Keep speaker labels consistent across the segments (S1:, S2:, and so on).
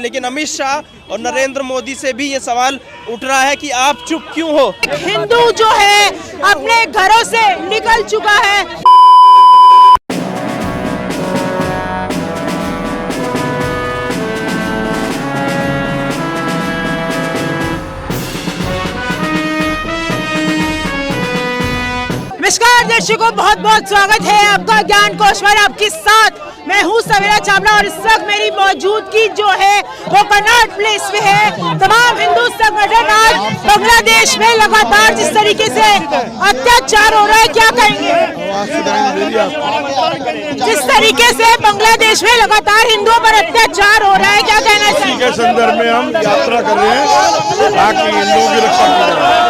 S1: लेकिन अमित शाह और नरेंद्र मोदी से भी ये सवाल उठ रहा है कि आप चुप क्यों हो।
S2: हिंदू जो है अपने घरों से निकल चुका है। नमस्कार दर्शकों, बहुत बहुत स्वागत है आपका ज्ञान कोश पर। आपके साथ मैं हूँ सवेरा चावला और इस वक्त मेरी मौजूदगी जो है वो कनॉट प्लेस पे है। तमाम हिंदू संगठन आज बांग्लादेश में लगातार जिस तरीके से अत्याचार हो रहा है, क्या कहेंगे? जिस तरीके से बांग्लादेश में लगातार हिंदुओं पर अत्याचार हो रहा है, क्या कहना चाहिए?
S3: इसी के संदर्भ में हम यात्रा कर रहे हैं ताकि हिंदुओं की रक्षा की जाए।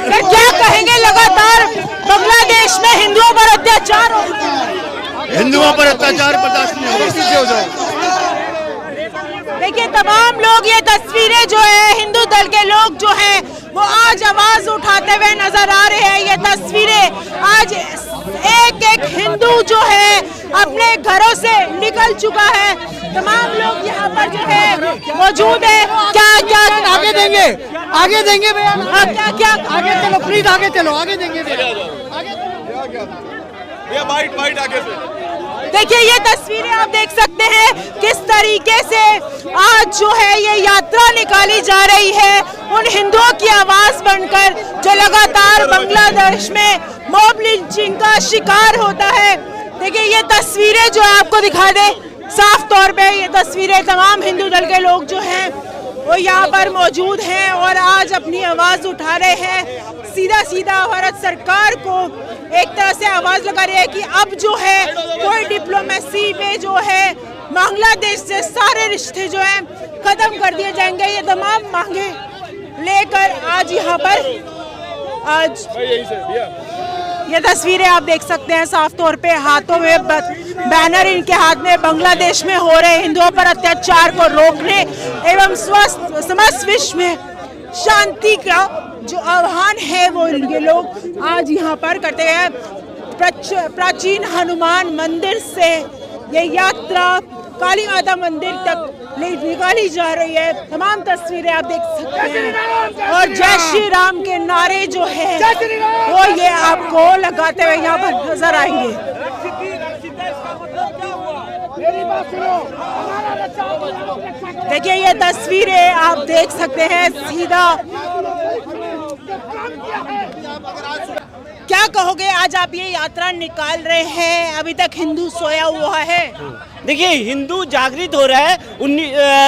S2: सर, क्या कहेंगे? लगातार बांग्लादेश में हिंदुओं पर अत्याचार हो रहा है।
S3: हिंदुओं पर अत्याचार बर्दाश्त नहीं होगा।
S2: देखिए, तमाम लोग, ये तस्वीरें जो है हिंदू दल के लोग जो हैं वो आज आवाज उठाते हुए नजर आ रहे हैं। ये तस्वीरें आज एक एक हिंदू जो है अपने घरों से निकल चुका है। तमाम लोग यहाँ पर जो है मौजूद है। क्या क्या
S4: आगे देंगे भैया।
S2: क्या क्या
S4: आगे चलो प्लीज, आगे चलो, आगे देंगे भैया।
S3: बाइट आगे से।
S2: देखिए, ये तस्वीरें आप देख सकते हैं किस तरीके से आज जो है ये यात्रा निकाली जा रही है उन हिंदुओं की आवाज बनकर जो लगातार बांग्लादेश में मॉब लिंचिंग का शिकार होता है। देखिए, ये तस्वीरें जो आपको दिखा दे साफ तौर पे, ये तस्वीरें तमाम हिंदू दल के लोग जो हैं वो यहाँ पर मौजूद हैं और आज अपनी आवाज उठा रहे हैं। सीधा भारत सरकार को एक तरह से आवाज लगा रही है कि अब जो है कोई डिप्लोमेसी में जो है बांग्लादेश से सारे रिश्ते जो हैं खत्म कर दिए जाएंगे। ये तमाम मांगे लेकर आज यहाँ पर ये तस्वीरें आप देख सकते हैं साफ तौर पे, हाथों में बैनर इनके हाथ में बांग्लादेश में हो रहे हिंदुओं पर अत्याचार को रोकने एवं समस्त विश्व में शांति का जो आह्वान है वो ये लोग आज यहाँ पर करते हैं। प्राचीन हनुमान मंदिर से ये यात्रा काली माता मंदिर तक निकाली जा रही है। तमाम तस्वीरें आप देख सकते हैं और जय श्री राम के नारे जो है वो ये आपको लगाते हुए यहाँ पर नजर आएंगे। देखिए, ये तस्वीरें आप देख सकते हैं सीधा। क्या कहोगे, आज आप ये यात्रा निकाल रहे हैं, अभी तक हिंदू सोया हुआ है?
S5: देखिए, हिंदू जागृत हो रहा है।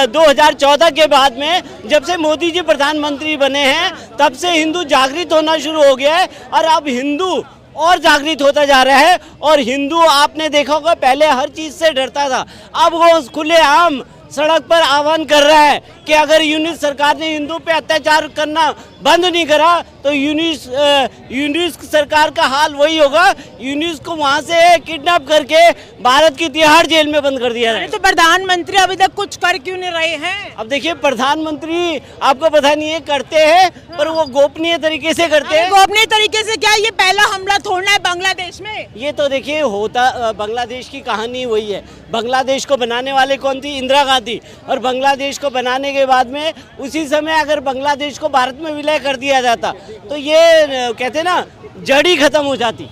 S5: 2014 के बाद में जब से मोदी जी प्रधानमंत्री बने हैं तब से हिंदू जागृत होना शुरू हो गया है और अब हिंदू और जागृत होता जा रहा है। और हिंदू, आपने देखा होगा, पहले हर चीज से डरता था, अब वो खुलेआम सड़क पर आह्वान कर रहा है कि अगर यूनिस सरकार ने हिंदू पे अत्याचार करना बंद नहीं करा तो यूनिस सरकार का हाल वही होगा। यूनिस को वहां से किडनैप करके भारत की तिहाड़ जेल में बंद कर दिया है।
S2: तो प्रधानमंत्री अभी तक कुछ कर क्यों नहीं रहे हैं?
S5: अब देखिए, प्रधानमंत्री आपको पता नहीं है करते हैं पर वो गोपनीय तरीके से करते हैं।
S2: गोपनीय तरीके से क्या? ये पहला हमला थोड़ा है बांग्लादेश में।
S5: ये तो देखिए होता, बांग्लादेश की कहानी वही है। बांग्लादेश को बनाने वाले कौन थी? इंदिरा गांधी। और बांग्लादेश को बनाने के बाद में उसी समय अगर बांग्लादेश को भारत में विलय कर दिया जाता तो ये कहते हैं ना, जड़ ही खत्म हो जाती।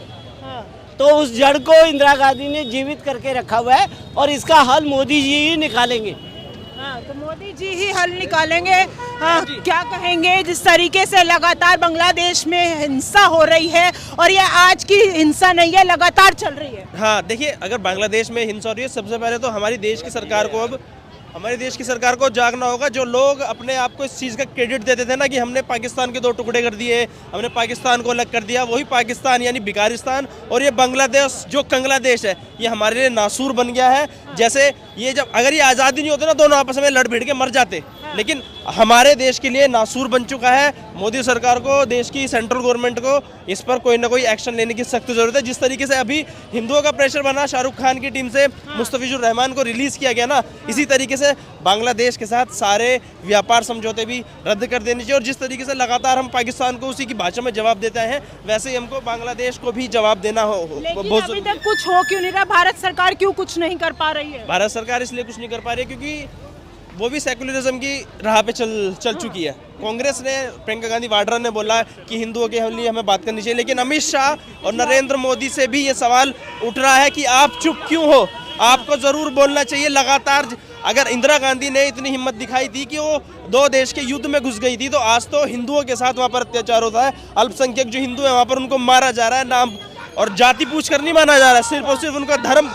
S5: तो उस जड़ को इंदिरा गांधी ने जीवित करके रखा हुआ है और इसका हल मोदी जी ही निकालेंगे।
S2: तो मोदी जी ही हल निकालेंगे। क्या कहेंगे, जिस तरीके से लगातार बांग्लादेश में हिंसा हो रही है और ये आज की हिंसा नहीं है, लगातार चल रही है।
S1: हाँ, देखिए, अगर बांग्लादेश में हिंसा हो रही है, सबसे पहले तो हमारे देश की सरकार को जागना होगा। जो लोग अपने आप को इस चीज़ का क्रेडिट देते थे ना कि हमने पाकिस्तान के 2 टुकड़े कर दिए, हमने पाकिस्तान को अलग कर दिया, वही पाकिस्तान यानी बिगारिस्तान और ये बांग्लादेश जो कंगलादेश है ये हमारे लिए नासूर बन गया है। जैसे ये जब अगर ये आज़ादी नहीं होते ना, दोनों आपस में लड़ भिड़ के मर जाते, लेकिन हमारे देश के लिए नासूर बन चुका है। मोदी सरकार को, देश की सेंट्रल गवर्नमेंट को इस पर कोई ना कोई एक्शन लेने की सख्त जरूरत है। जिस तरीके से अभी हिंदुओं का प्रेशर बना, शाहरुख खान की टीम से मुस्तफिजुर रहमान को रिलीज किया गया ना, इसी तरीके से बांग्लादेश के साथ सारे व्यापार समझौते भी रद्द कर देने चाहिए। और जिस तरीके से लगातार हम पाकिस्तान को उसी की भाषा में जवाब देते हैं, वैसे ही हमको बांग्लादेश को भी जवाब देना हो।
S2: लेकिन अभी तक कुछ हो क्यों नहीं रहा? भारत सरकार क्यों कुछ नहीं कर पा रही है?
S1: भारत सरकार इसलिए कुछ नहीं कर पा रही है क्योंकि वो भी सेकुलरिज्म की राह पे चल चुकी है। कांग्रेस ने, प्रियंका गांधी वाड्रा ने बोला कि हिंदुओं के लिए हमें बात करनी चाहिए, लेकिन अमित शाह और नरेंद्र मोदी से भी ये सवाल उठ रहा है कि आप चुप क्यों हो? आपको जरूर बोलना चाहिए। लगातार अगर इंदिरा गांधी ने इतनी हिम्मत दिखाई थी कि वो 2 देश के युद्ध में घुस गई थी, तो आज तो हिंदुओं के साथ वहाँ पर अत्याचार होता है। अल्पसंख्यक जो हिंदू है वहाँ पर उनको मारा जा रहा है, नाम और जाति पूछ कर नहीं माना जा रहा है, सिर्फ और सिर्फ उनका धर्म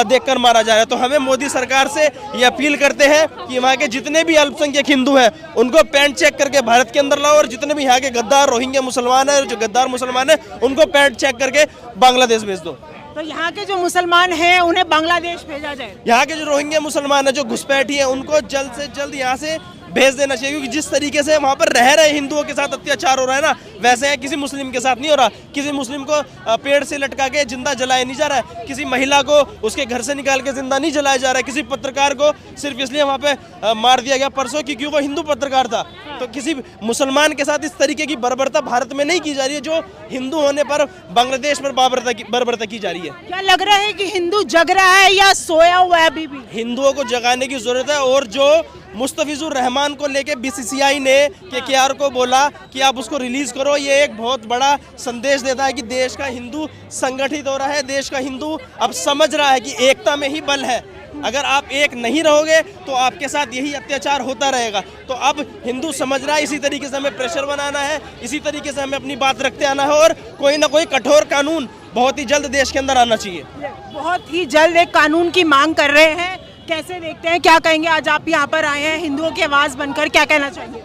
S1: देखकर मारा जा रहा है। तो हमें मोदी सरकार से ये अपील करते हैं कि वहाँ के जितने भी अल्पसंख्यक हिंदू हैं उनको पैंट चेक करके भारत के अंदर लाओ, और जितने भी यहाँ के गद्दार रोहिंग्या मुसलमान हैं, जो गद्दार मुसलमान हैं, उनको पैंट चेक करके बांग्लादेश भेज दो।
S2: तो यहाँ के जो मुसलमान हैं उन्हें बांग्लादेश भेजा जाए।
S1: यहाँ के जो रोहिंग्या मुसलमान हैं, जो घुसपैठी हैं, उनको जल्द से जल्द यहाँ से भेज देना चाहिए। क्योंकि जिस तरीके से वहाँ पर रह रहे हिंदुओं के साथ अत्याचार हो रहा है ना, वैसे है किसी मुस्लिम के साथ नहीं हो रहा। किसी मुस्लिम को पेड़ से लटका के जिंदा जलाया नहीं जा रहा है, किसी महिला को उसके घर से निकाल के जिंदा नहीं जलाया जा रहा है, किसी पत्रकार को सिर्फ इसलिए वहाँ पे मार दिया गया परसों क्योंकि वो हिंदू पत्रकार था। तो किसी मुसलमान के साथ इस तरीके की बर्बरता भारत में नहीं की जा रही है, जो हिंदू होने पर बांग्लादेश पर बर्बरता की जा रही है।
S2: क्या लग रहा है कि हिंदू जग रहा है या सोया हुआ है अभी भी?
S1: हिंदुओं को जगाने की जरूरत है। और जो मुस्तफिजुर रहमान को लेके बीसीसीआई ने केकेआर को बोला कि आप उसको रिलीज करो, ये एक बहुत बड़ा संदेश देता है कि देश का हिंदू संगठित हो रहा है, देश का हिंदू अब समझ रहा है कि एकता में ही बल है। अगर आप एक नहीं रहोगे तो आपके साथ यही अत्याचार होता रहेगा। तो अब हिंदू समझ रहा है, इसी तरीके से हमें प्रेशर बनाना है, इसी तरीके से हमें अपनी बात रखते आना है, और कोई ना कोई कठोर कानून बहुत ही जल्द देश के अंदर आना चाहिए।
S2: बहुत ही जल्द एक कानून की मांग कर रहे हैं। कैसे देखते हैं, क्या कहेंगे? आज आप यहाँ पर आए हैं हिंदुओं की आवाज़ बनकर, क्या कहना चाहिए?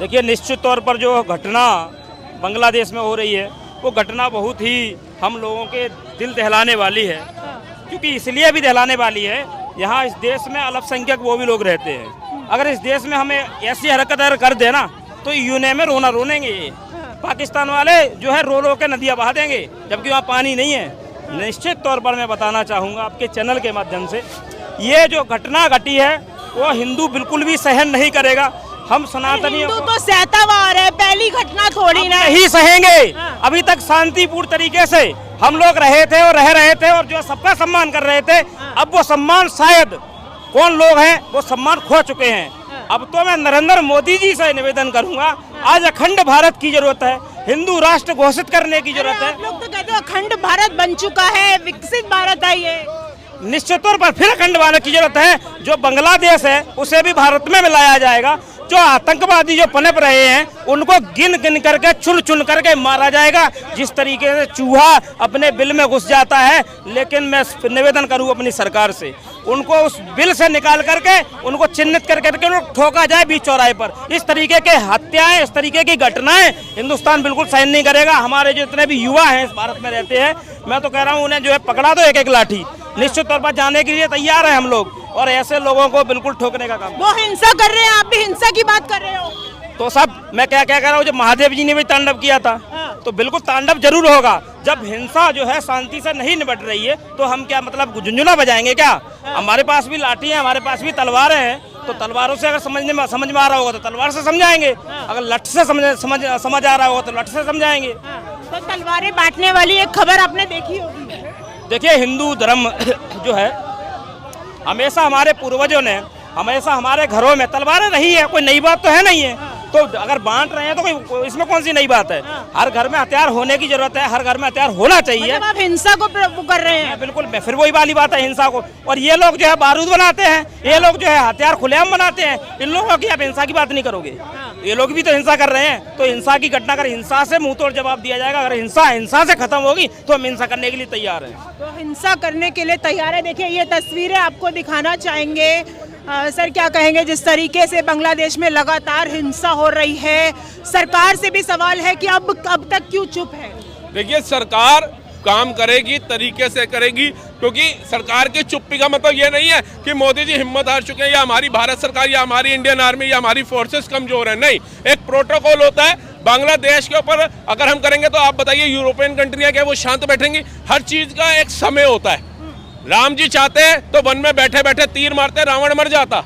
S6: देखिए, निश्चित तौर पर जो घटना बांग्लादेश में हो रही है वो घटना बहुत ही हम लोगों के दिल दहलाने वाली है। क्योंकि इसलिए भी दहलाने वाली है, यहाँ इस देश में अल्पसंख्यक वो भी लोग रहते हैं। अगर इस देश में हमें ऐसी हरकत अगर कर देना तो यूने में रोनेंगे ये पाकिस्तान वाले, जो है रो रो के नदियाँ बहा देंगे, जबकि वहाँ पानी नहीं है। निश्चित तौर पर मैं बताना चाहूँगा आपके चैनल के माध्यम से, ये जो घटना घटी है वो हिंदू बिल्कुल भी सहन नहीं करेगा। हम सनातनी
S2: हिंदू तो सहता हुआ आ रहा है, पहली घटना थोड़ी ना
S6: नहीं सहेंगे। अभी तक शांतिपूर्ण तरीके से हम लोग रहे थे और रह रहे थे, और जो सबका सम्मान कर रहे थे, अब वो सम्मान शायद कौन लोग हैं वो सम्मान खो चुके हैं। अब तो मैं नरेंद्र मोदी जी से निवेदन करूंगा, आज अखंड भारत की जरूरत है, हिंदू राष्ट्र घोषित करने की जरूरत है।
S2: आप लोग तो कहते हो अखंड भारत बन चुका है, विकसित भारत है ये।
S6: निश्चित तौर पर फिर अखंड भारत की जरूरत है। जो बांग्लादेश है उसे भी भारत में मिलाया जाएगा। जो आतंकवादी जो पनप रहे हैं उनको गिन गिन करके चुन चुन करके मारा जाएगा। जिस तरीके से चूहा अपने बिल में घुस जाता है, लेकिन मैं निवेदन करूं अपनी सरकार से, उनको उस बिल से निकाल करके उनको चिन्हित करके उनको ठोका जाए बीच चौराहे पर। इस तरीके के हत्याएं, इस तरीके की घटनाएं हिंदुस्तान बिल्कुल सहन नहीं करेगा। हमारे जितने भी युवा हैं इस भारत में रहते हैं, मैं तो कह रहा हूँ उन्हें जो है पकड़ा दो एक एक लाठी। निश्चित तौर पर जाने के लिए तैयार हैं हम लोग, और ऐसे लोगों को बिल्कुल ठोकने का काम।
S2: वो हिंसा कर रहे हैं, आप भी हिंसा की बात कर रहे हो।
S6: तो सब मैं क्या कह रहा हूँ, जब महादेव जी ने भी तांडव किया था तो बिल्कुल तांडव जरूर होगा। जब हिंसा जो है शांति से नहीं निपट रही है तो हम क्या मतलब झुंझुना बजाएंगे क्या? हमारे पास भी लाठी है, हमारे पास भी तलवारें हैं, तो तलवारों से अगर समझ में आ रहा होगा तो तलवार से समझाएंगे, अगर लठ से समझ आ रहा होगा तो लठ से समझाएंगे।
S2: तो तलवारें बांटने वाली एक खबर आपने देखी होगी।
S6: देखिए, हिंदू धर्म जो है हमेशा हमारे पूर्वजों ने हमेशा हमारे घरों में तलवारें रही है, कोई नई बात तो है नहीं है। तो अगर बांट रहे हैं तो कोई इसमें कौन सी नई बात है? हर घर में हथियार होने की जरूरत है, हर घर में हथियार होना चाहिए।
S2: मतलब आप हिंसा को कर रहे हैं?
S6: बिल्कुल, मैं फिर वही वाली बात है हिंसा को। और ये लोग जो है बारूद बनाते हैं, ये लोग जो है हथियार खुलेआम बनाते हैं, इन लोगों की आप हिंसा की बात नहीं करोगे। ये लोग भी तो हिंसा कर रहे हैं। तो हिंसा की घटना अगर हिंसा से मुंह तोड़ जवाब दिया जाएगा, अगर हिंसा से खत्म होगी तो हम हिंसा करने के लिए तैयार हैं।
S2: तो हिंसा करने के लिए तैयार है। देखिए, ये तस्वीरें आपको दिखाना चाहेंगे। सर, क्या कहेंगे जिस तरीके से बांग्लादेश में लगातार हिंसा हो रही है? सरकार से भी सवाल है कि अब तक क्यों चुप है?
S3: देखिए, सरकार
S7: काम करेगी, तरीके से करेगी, क्योंकि सरकार की चुप्पी का मतलब ये नहीं है कि मोदी जी हिम्मत हार चुके हैं या हमारी भारत सरकार या हमारी इंडियन आर्मी या हमारी फोर्सेस कमजोर है। नहीं, एक प्रोटोकॉल होता है। बांग्लादेश के ऊपर अगर हम करेंगे तो आप बताइए यूरोपियन कंट्रियां क्या वो शांत बैठेंगी? हर चीज का एक समय होता है। राम जी चाहते हैं तो वन में बैठे बैठे तीर मारते, रावण मर जाता।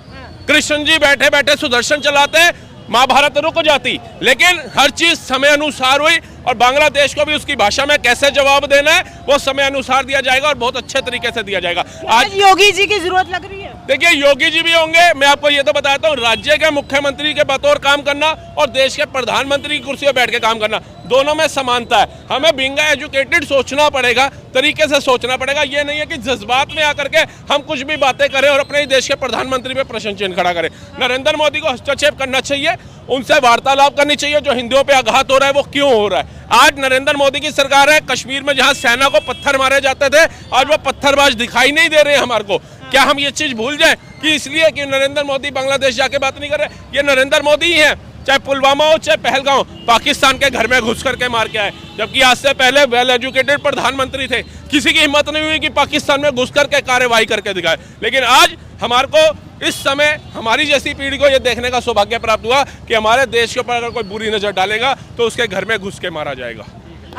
S7: कृष्ण जी बैठे बैठे सुदर्शन चलाते, महाभारत रुक जाती। लेकिन हर चीज समय अनुसार हुई और बांग्लादेश को भी उसकी भाषा में कैसे जवाब देना है वो समय अनुसार दिया जाएगा और बहुत अच्छे तरीके से दिया जाएगा।
S2: आज योगी जी की जरूरत लग रही है।
S7: देखिए, योगी जी भी होंगे, मैं आपको ये तो बताता हूँ, राज्य के मुख्यमंत्री के बतौर काम करना और देश के प्रधानमंत्री की कुर्सी पर बैठ के काम करना, दोनों में समानता है। हमें बीइंग एजुकेटेड सोचना पड़ेगा, तरीके से सोचना पड़ेगा। ये नहीं है कि जज्बात में आकर के हम कुछ भी बातें करें और अपने ही देश के प्रधानमंत्री पे प्रश्न चिन्ह खड़ा करें। नरेंद्र मोदी को हस्तक्षेप करना चाहिए, उनसे वार्तालाप करनी चाहिए। जो हिंदुओं पे आघात हो रहा है वो क्यों हो रहा है? आज नरेंद्र मोदी की सरकार है, कश्मीर में जहां सेना को पत्थर मारे जाते थे आज वो पत्थरबाज दिखाई नहीं दे रहे हैं हमारे को। क्या हम ये चीज भूल जाए कि इसलिए कि नरेंद्र मोदी बांग्लादेश जाके बात नहीं कर रहे? ये नरेंद्र मोदी ही है, चाहे पुलवामा हो चाहे पहलगांव, पाकिस्तान के घर में घुस करके मार के आए। जबकि आज से पहले वेल एजुकेटेड प्रधानमंत्री थे, किसी की हिम्मत नहीं हुई कि पाकिस्तान में घुस करके कार्रवाई करके दिखाए। लेकिन आज हमारे को इस समय हमारी जैसी पीढ़ी को यह देखने का सौभाग्य प्राप्त हुआ कि हमारे देश के ऊपर अगर कोई बुरी नजर डालेगा तो उसके घर में घुस के मारा जाएगा।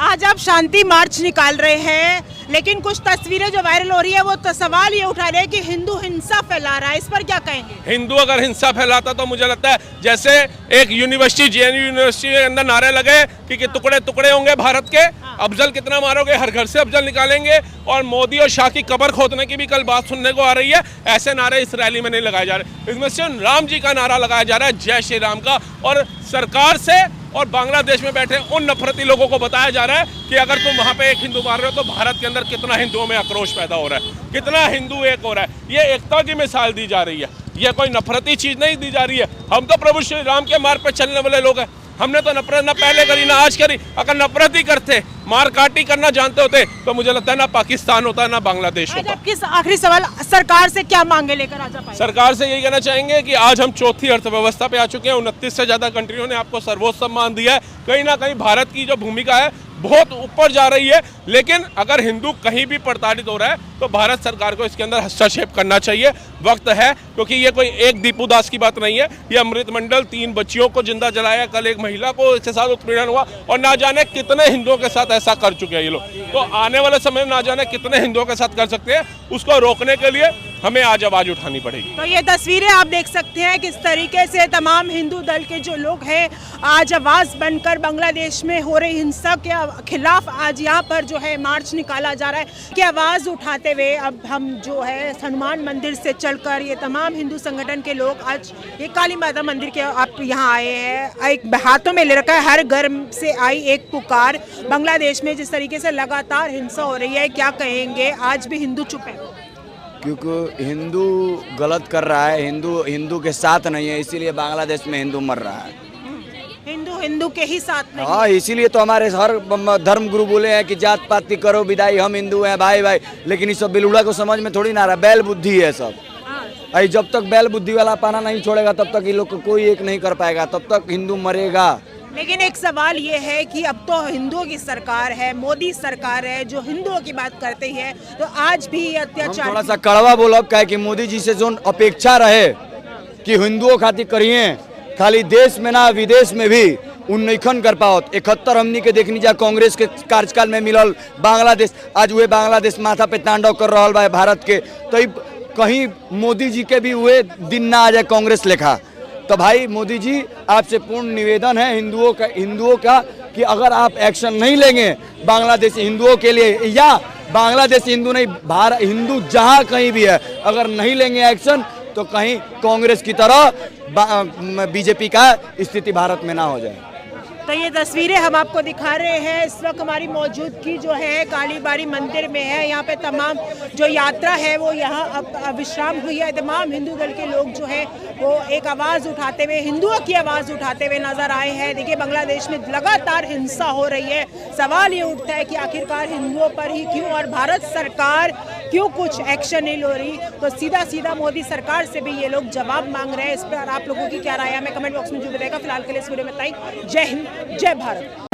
S2: आज आप शांति मार्च निकाल रहे हैं, लेकिन कुछ तस्वीरें जो वायरल हो रही है वो तो सवाल ये उठा रहे हैं कि हिंदू हिंसा फैला रहा है, इस पर क्या कहेंगे?
S7: हिंदू अगर हिंसा फैलाता तो मुझे लगता है जैसे एक यूनिवर्सिटी जेएनयू यूनिवर्सिटी के अंदर नारे लगे कि टुकड़े टुकड़े होंगे भारत के, अफजल कितना मारोगे, हर घर से अफजल निकालेंगे, और मोदी और शाह की कब्र खोदने की भी कल बात सुनने को आ रही है। ऐसे नारे इस रैली में नहीं लगाए जा रहे, इसमें सिर्फ राम जी का नारा लगाया जा रहा है, जय श्री राम का। और सरकार से और बांग्लादेश में बैठे उन नफरती लोगों को बताया जा रहा है कि अगर तुम वहां पे एक हिंदू मार रहे हो तो भारत के अंदर कितना हिंदुओं में आक्रोश पैदा हो रहा है, कितना हिंदू एक हो रहा है। ये एकता की मिसाल दी जा रही है, ये कोई नफरती चीज नहीं दी जा रही है। हम तो प्रभु श्री राम के मार्ग पे चलने वाले लोग हैं, हमने तो नफरत ना पहले करी ना आज करी। अगर नफरत ही करते, मार काटी करना जानते होते तो मुझे लगता है ना पाकिस्तान होता ना बांग्लादेश होता।
S2: आपकी आखिरी सवाल, सरकार से क्या मांगे लेकर आ पाए?
S7: सरकार से यही कहना चाहेंगे कि आज हम चौथी अर्थव्यवस्था पे आ चुके हैं, 29 से ज्यादा कंट्रियों ने आपको सर्वोच्च सम्मान दिया है। कहीं ना कहीं भारत की जो भूमिका है बहुत ऊपर जा रही है। लेकिन अगर हिंदू कहीं भी प्रताड़ित हो रहा है तो भारत सरकार को इसके अंदर हस्तक्षेप करना चाहिए, वक्त है। क्योंकि ये कोई एक दीपू दास की बात नहीं है, ये अमृत मंडल 3 बच्चियों को जिंदा जलाया, कल एक महिला को इसके साथ उत्पीड़न हुआ, और ना जाने कितने हिंदुओं के साथ ऐसा कर चुके हैं ये लोग। तो आने वाले समय में ना जाने कितने हिंदुओं के साथ कर सकते हैं, उसको रोकने के लिए हमें आज आवाज उठानी पड़ेगी।
S2: तो ये तस्वीरें आप देख सकते हैं किस तरीके से तमाम हिंदू दल के जो लोग हैं आज आवाज बनकर बांग्लादेश में हो रही हिंसा के खिलाफ आज यहाँ पर जो है मार्च निकाला जा रहा है कि आवाज उठाते हुए अब हम जो है हनुमान मंदिर से चलकर ये तमाम हिंदू संगठन के लोग आज ये काली माता मंदिर के आप यहाँ आए हैं। एक हाथों में ले रखा है हर घर से आई एक पुकार। बांग्लादेश में जिस तरीके से लगातार हिंसा हो रही है, क्या कहेंगे? आज भी हिंदू चुप है
S8: क्योंकि हिंदू गलत कर रहा है, हिंदू के साथ नहीं है, इसीलिए बांग्लादेश में हिंदू मर रहा है।
S2: हिंदू के ही साथ नहीं।
S8: हाँ, इसीलिए तो हमारे हर धर्म गुरु बोले हैं कि जात पात की करो विदाई, हम हिंदू हैं भाई भाई। लेकिन इस सब बिलुड़ा को समझ में थोड़ी ना आ रहा, बैल बुद्धि है सब। अरे जब तक बैल बुद्धि वाला पाना नहीं छोड़ेगा तब तक ये लोग को कोई एक नहीं कर पाएगा, तब तक हिंदू मरेगा।
S2: लेकिन एक सवाल ये है कि अब तो हिंदुओं की सरकार है, मोदी सरकार है जो हिंदुओं की बात करती है, तो आज भी ये अत्याचार।
S8: थोड़ा सा कड़वा बोलब क्या है कि मोदी जी से जो अपेक्षा रहे कि हिंदुओं खातिर करिए, खाली देश में ना विदेश में भी उन्नैखन कर पाओ। 71 हमनी के देखनी जा कांग्रेस के कार्यकाल में मिलल बांग्लादेश, आज हुए बांग्लादेश माथा पे तांडव कर रहा है भारत के। तो कहीं मोदी जी के भी हुए दिन ना आ जाए कांग्रेस लेखा। तो भाई मोदी जी आपसे पूर्ण निवेदन है हिंदुओं का कि अगर आप एक्शन नहीं लेंगे बांग्लादेशी हिंदुओं के लिए, या बांग्लादेशी हिंदू नहीं भारत हिंदू जहाँ कहीं भी है, अगर नहीं लेंगे एक्शन तो कहीं कांग्रेस की तरह बीजेपी का स्थिति भारत में ना हो जाए।
S2: तो ये तस्वीरें हम आपको दिखा रहे हैं। इस वक्त हमारी मौजूदगी जो है कालीबाड़ी मंदिर में है। यहाँ पे तमाम जो यात्रा है वो यहाँ अब विश्राम हुई है। तमाम हिंदू दल के लोग जो है वो एक आवाज़ उठाते हुए, हिंदुओं की आवाज़ उठाते हुए नजर आए हैं। देखिए बांग्लादेश में लगातार हिंसा हो रही है। सवाल ये उठता है कि आखिरकार हिंदुओं पर ही क्यों, और भारत सरकार क्यों कुछ एक्शन नहीं ले रही। तो सीधा मोदी सरकार से भी ये लोग जवाब मांग रहे हैं। इस पर आप लोगों की क्या राय है, हमें कमेंट बॉक्स में जरूर बताइएगा। फिलहाल के लिए इस वीडियो में बताइए। जय हिंद, जय भारत।